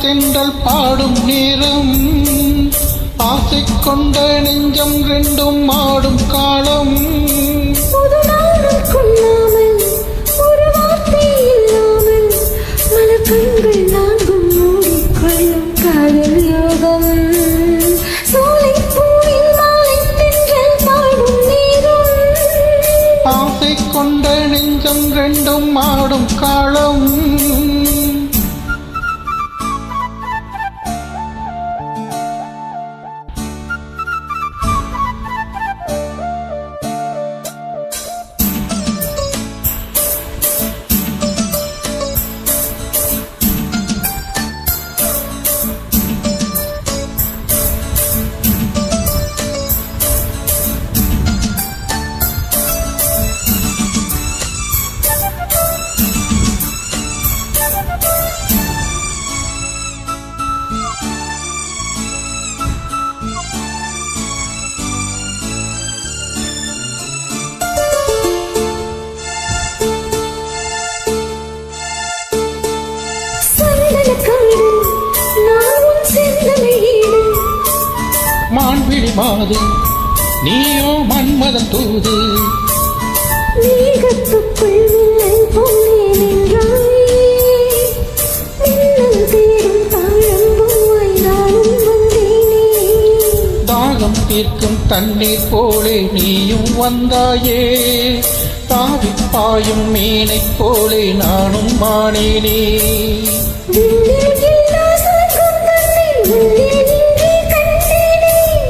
தென்றல் பாடும் நேரம் ஆசை கொண்ட நெஞ்சம் ரெண்டும் ஆடும் காலம் கொள்ளாமல் ஒரு வார்த்தை இல்லாமல் மலக்கண்கள் நான்கும் மூடிக்கொள்ளும் காதல் யோகம் சோலை பூவில் மாலை தென்றல் பாடும் நேரம் ஆசை கொண்ட நெஞ்சம் ரெண்டும் ஆடும் காலம் மான்விழி மாது நீயோ மன்மதன் தூது மேகத்துக்குள் மின்னல் போலே நின்றாயே மின்னல் தேடும் தாழம்பூவாய் நானும் வந்தேனே தாகம் தீர்க்கும் தண்ணீர் போலே நீயும் வந்தாயே தாவிப் பாயும் மீனைப் போலே நானும் மானேனே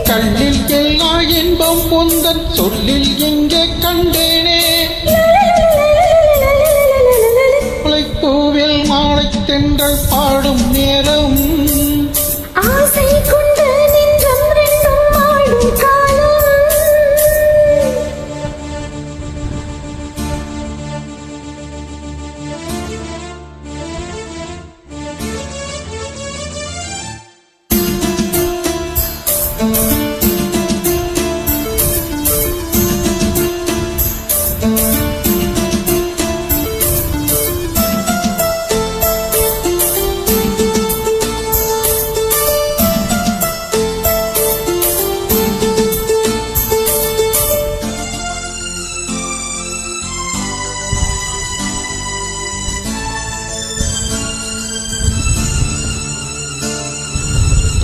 கண்ணில் எல்லா இன்பம் பொந்தன் சொல்லில் எங்கே கண்டேனே முளைப்பூவில் மாலை தென்றல் பாடும் நேரம் ஆசை கொண்ட நெஞ்சம் ரெண்டும் ஆடும் காலம்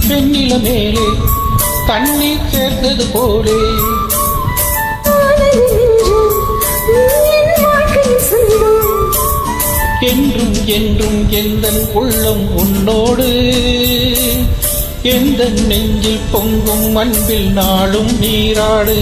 பெண்ணில மேலே தண்ணீர் சேர்ந்தது போலே என்றும் என்றும் எந்தன் உள்ளம் உன்னோடு எந்த நெஞ்சில் பொங்கும் அன்பில் நாளும் நீராடு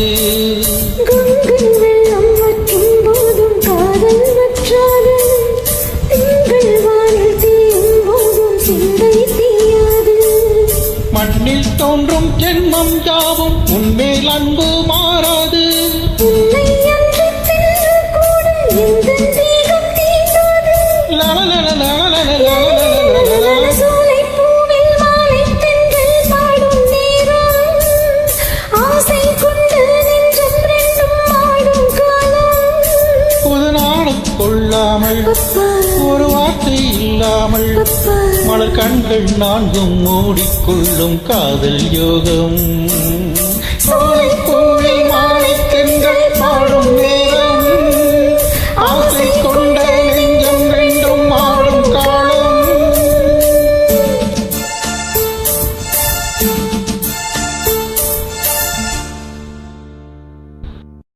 மண்ணில் தோன்றும் ஜென்மம் யாவும் உன்மேல் அன்பு மாறாது கொள்ளாமல் ஒரு வார்த்தை இல்லாமல் மலர் கண்கள் நான்கும் மூடிக்கொள்ளும் காதல் யோகம்